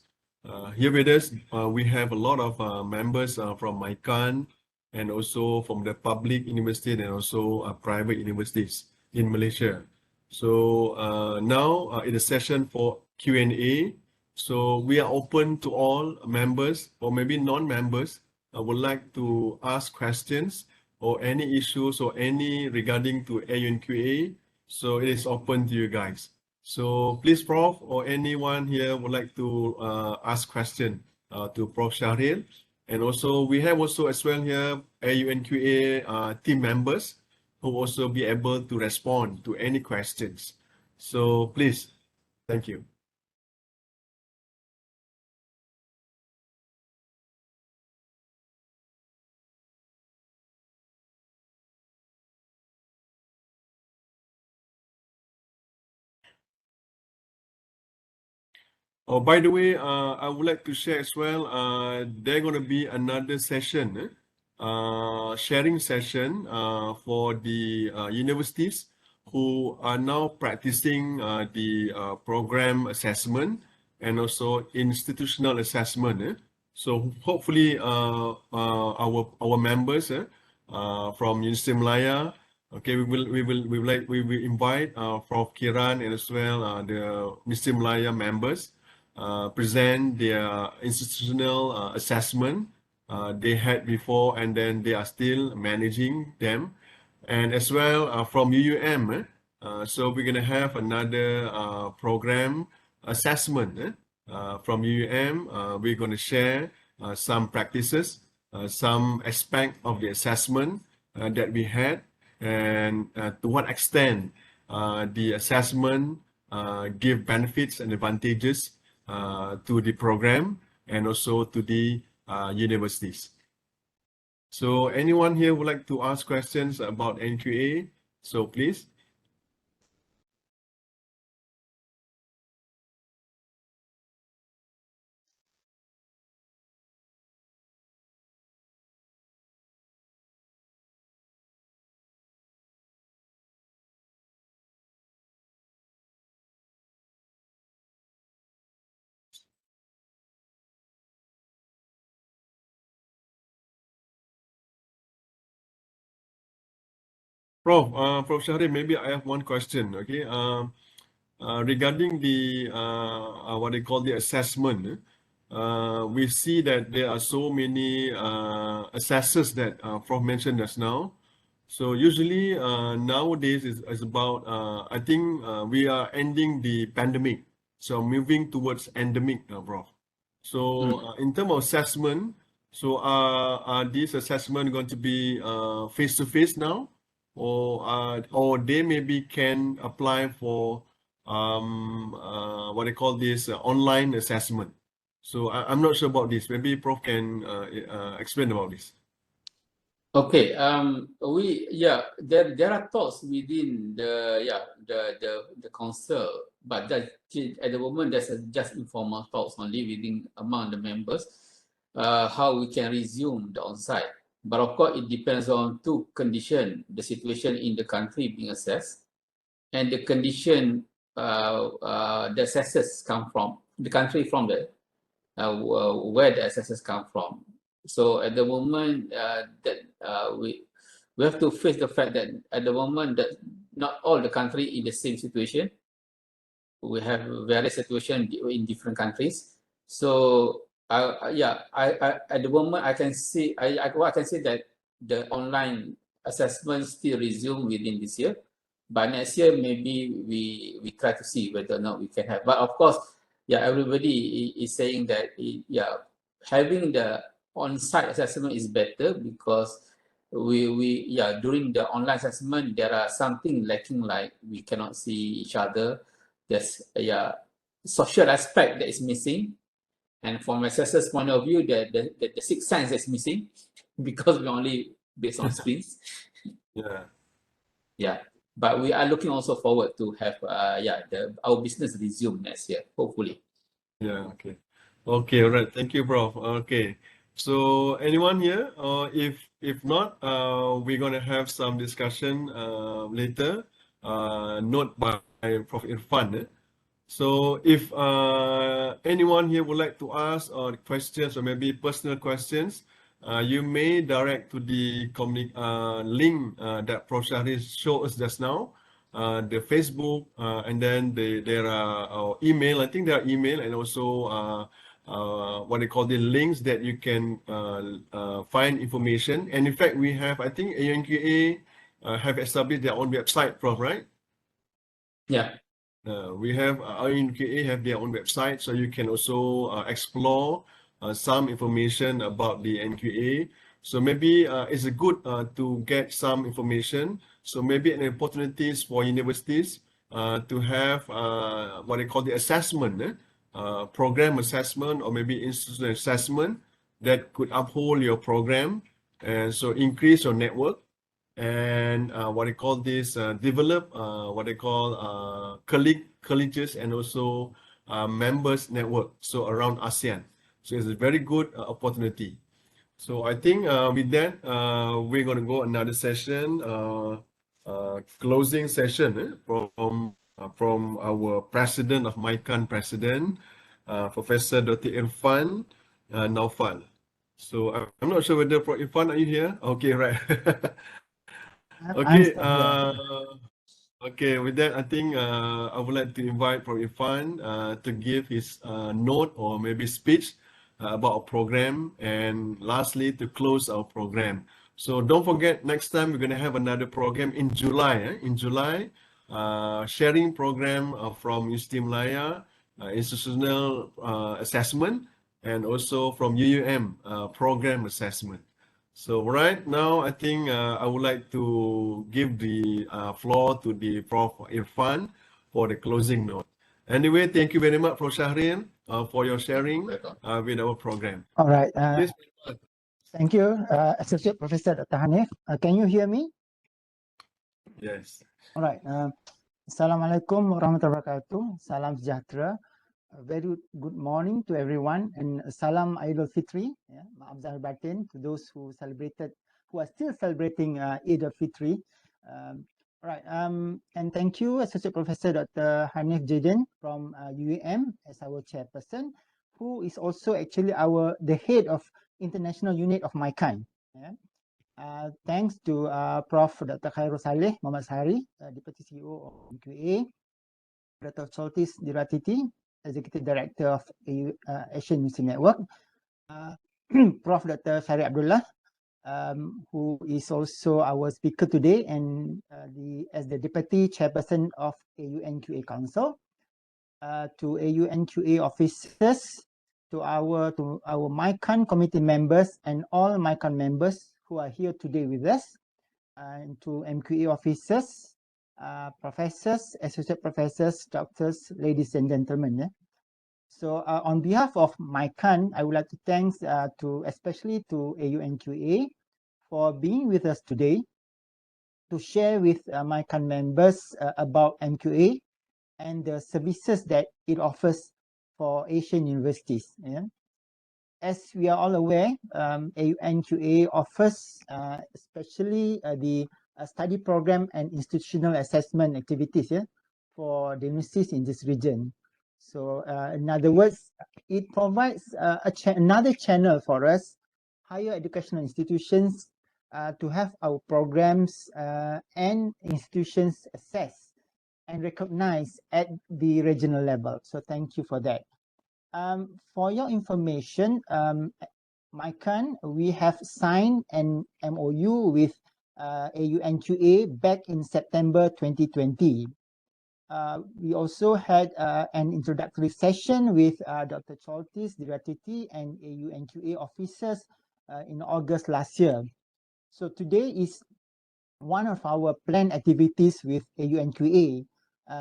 Here with us, we have a lot of members from MyQAN and also from the public university and also private universities in Malaysia. So now in the session for Q&A, so we are open to all members or maybe non-members would like to ask questions or any issues or any regarding to AUNQA. So it is open to you guys. So please, Prof, or anyone here would like to ask question to Prof. Shahrir. And also we have also as well here AUNQA team members who will also be able to respond to any questions. So please, thank you. Oh, by the way, I would like to share as well, there's going to be another session, sharing session for the universities who are now practicing the program assessment and also institutional assessment. So hopefully our members from University of Malaya, okay, we will invite Prof. Kiran and as well the University of Malaya members present their institutional assessment they had before, and then they are still managing them. And as well from UUM, so we're going to have another program assessment from UUM. We're going to share some practices, some aspect of the assessment that we had, and to what extent the assessment give benefits and advantages to the program and also to the universities. So anyone here would like to ask questions about NQA? So please. Prof. Shahri, maybe I have one question. Okay, regarding the what they call the assessment, we see that there are so many assessors that Prof mentioned just now. So usually nowadays is about I think we are ending the pandemic, so moving towards endemic, Prof. So in terms of assessment, so are these assessment going to be face to face now, or they maybe can apply for what they call this online assessment? So I'm not sure about this. Maybe Prof can explain about this. Okay, there are thoughts within the council, but that at the moment there's just informal talks only within among the members, how we can resume the on-site. But of course, it depends on two conditions: the situation in the country being assessed, and the condition the assessors come from, the country from where the assessors come from. So at the moment we have to face the fact that at the moment that not all the country in the same situation. We have various situations in different countries. So at the moment I can see I can say that the online assessment still resume within this year. By next year, maybe we try to see whether or not we can have. But of course, everybody is saying that having the on-site assessment is better, because during the online assessment there are something lacking, like we cannot see each other. There's social aspect that is missing, and from assessor's point of view, the sixth sense is missing because we only based on screens. But we are looking also forward to have our business resume next year, hopefully. Okay. All right. Thank you, Prof. Okay. So anyone here, if not, we're gonna have some discussion later. Note by Prof Irfan. So if anyone here would like to ask questions or maybe personal questions, you may direct to the link that Prof Shahri showed us just now, the Facebook, and then there are our email. I think there are email and also what they call the links that you can find information. And in fact, we have, I think AUNQA have established their own website, Prof, right? Yeah. We have MyQAN have their own website, so you can also explore some information about the NQA. So maybe it's good to get some information. So maybe an opportunities for universities to have what they call the assessment, program assessment, or maybe institutional assessment that could uphold your program, and so increase your network. And what they call this develop what they call colleges and also members network, so around ASEAN. So it's a very good opportunity. So I think with that we're going to go another session, closing session from our president of MyQAN president, Professor Dr. Irfan Naufal. So I'm not sure whether Prof Irfan, are you here? Okay, right. Okay, okay, with that, I think I would like to invite Prof Irfan to give his note or maybe speech about our program, and lastly to close our program. So don't forget, next time we're going to have another program in July. In July, sharing program from UST Malaya, institutional assessment, and also from UUM program assessment. So right now, I think I would like to give the floor to the Prof. Irfan for the closing note. Anyway, thank you very much, Prof. Shahrin, for your sharing with our program. All right. Please. Thank you, Associate Professor Dr. Hanif. Can you hear me? Yes. All right. Assalamualaikum warahmatullahi wabarakatuh. Salam sejahtera. A very good morning to everyone, and Salam Idul Fitri. Yeah, Maaf Zahir Batin to those who are still celebrating Eid al-Fitri. All right. And thank you, Associate Professor Dr. Hanif Jaden from UAM as our chairperson, who is also actually the head of international unit of MyQAN. Yeah. Thanks to Prof. Dr. Khairul Saleh Muhammad Sari, Deputy CEO of MyQA, Dr. Choltis Diratiti, Executive Director of Asian Muslim Network, Prof. Dr. Syarif Abdullah, who is also our speaker today and as the Deputy Chairperson of AUNQA Council, to AUNQA officers, to our MyQAN committee members and all MyQAN members who are here today with us, and to MQA officers, professors, associate professors, doctors, ladies and gentlemen. Yeah? So on behalf of MyQAN, I would like to thank especially to AUNQA for being with us today to share with MyQAN members about MQA and the services that it offers for Asian universities. Yeah? As we are all aware, AUNQA offers especially the study program and institutional assessment activities for the universities in this region. So in other words, it provides another channel for us, higher educational institutions, to have our programs and institutions assessed and recognized at the regional level. So thank you for that. For your information, MyQAN, we have signed an MOU with AUNQA back in September 2020. We also had an introductory session with Dr. Choltis Diratiti and AUNQA officers in August last year. So today is one of our planned activities with AUNQA,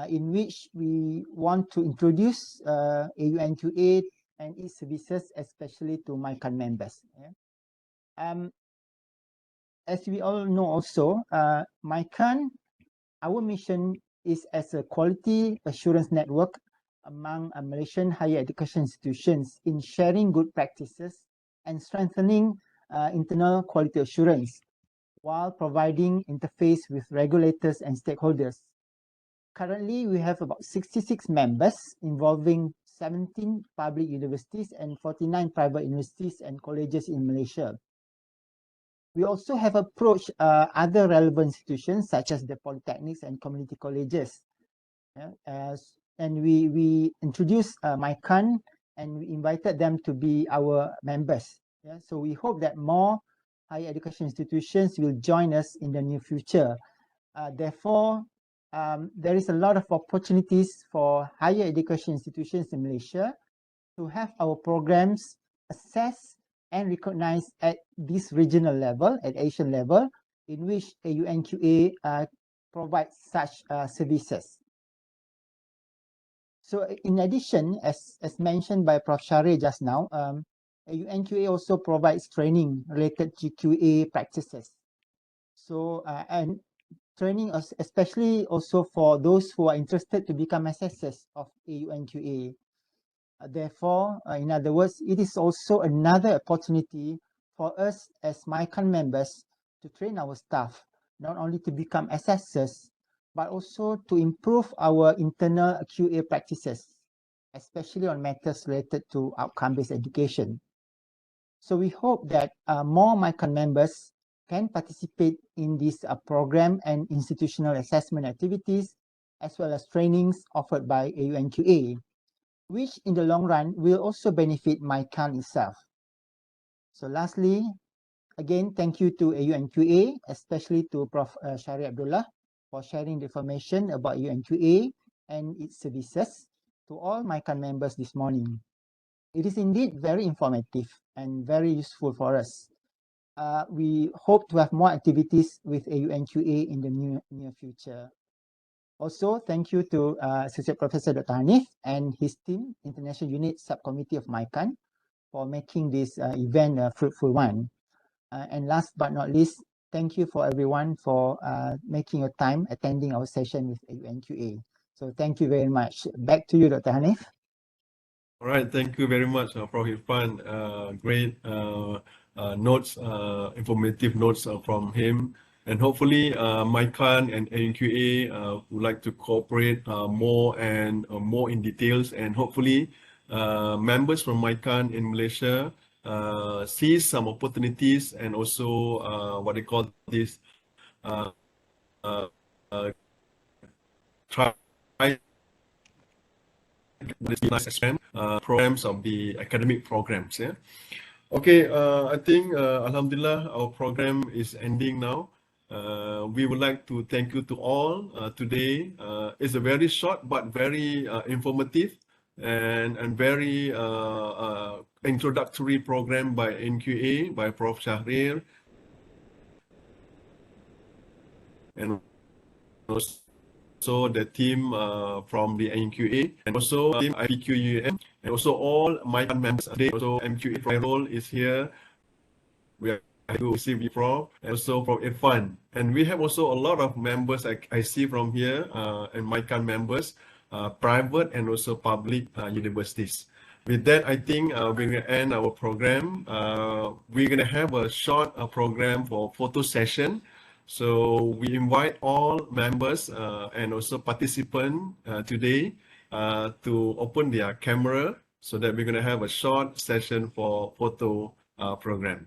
in which we want to introduce AUNQA and its services, especially to MyQAN members. Yeah? As we all know also, MyQAN, our mission is as a quality assurance network among Malaysian higher education institutions in sharing good practices and strengthening internal quality assurance while providing interface with regulators and stakeholders. Currently, we have about 66 members involving 17 public universities and 49 private universities and colleges in Malaysia. We also have approached other relevant institutions such as the polytechnics and community colleges. And we introduced MyQAN and we invited them to be our members. Yeah? So we hope that more higher education institutions will join us in the near future. Therefore, there is a lot of opportunities for higher education institutions in Malaysia to have our programs assessed and recognized at this regional level, at Asian level, in which AUNQA provides such services. So in addition, as mentioned by Prof. Shari just now, AUNQA also provides training related to QA practices. So, and training especially also for those who are interested to become assessors of AUNQA. Therefore, in other words, it is also another opportunity for us as MyQAN members to train our staff, not only to become assessors, but also to improve our internal QA practices, especially on matters related to outcome-based education. So we hope that more MyQAN members can participate in this program and institutional assessment activities, as well as trainings offered by AUNQA, which in the long run will also benefit MyQAN itself. So lastly, again, thank you to AUNQA, especially to Prof. Syarif Abdullah for sharing the information about AUNQA and its services to all MyQAN members this morning. It is indeed very informative and very useful for us. we hope to have more activities with AUNQA in the near future. Also, thank you to Associate Professor Dr. Hanif and his team, International Unit Subcommittee of MyQAN, for making this event a fruitful one. And last but not least, thank you for everyone for making your time attending our session with AUNQA. So thank you very much. Back to you, Dr. Hanif. All right, thank you very much, Prof. Irfan. Great notes, informative notes from him. And hopefully, MyQAN and AUNQA would like to cooperate more and more in details. And hopefully, members from MyQAN in Malaysia see some opportunities and also what they call this try programs of the academic programs. Yeah. Okay. I think Alhamdulillah, our program is ending now. We would like to thank you to all today. It's a very short but very informative and very introductory program by NQA, by Prof. Shahrir, and also the team from the NQA, and also team IPQUM, and also all MyQAN members. Today also MQA role is here. We are to receive Prof, and also from Irfan. And we have also a lot of members I see from here, and MyQAN members, private and also public universities. With that, I think we're going to end our program. We're going to have a short program for photo session. So we invite all members and also participants today to open their camera so that we're going to have a short session for photo program.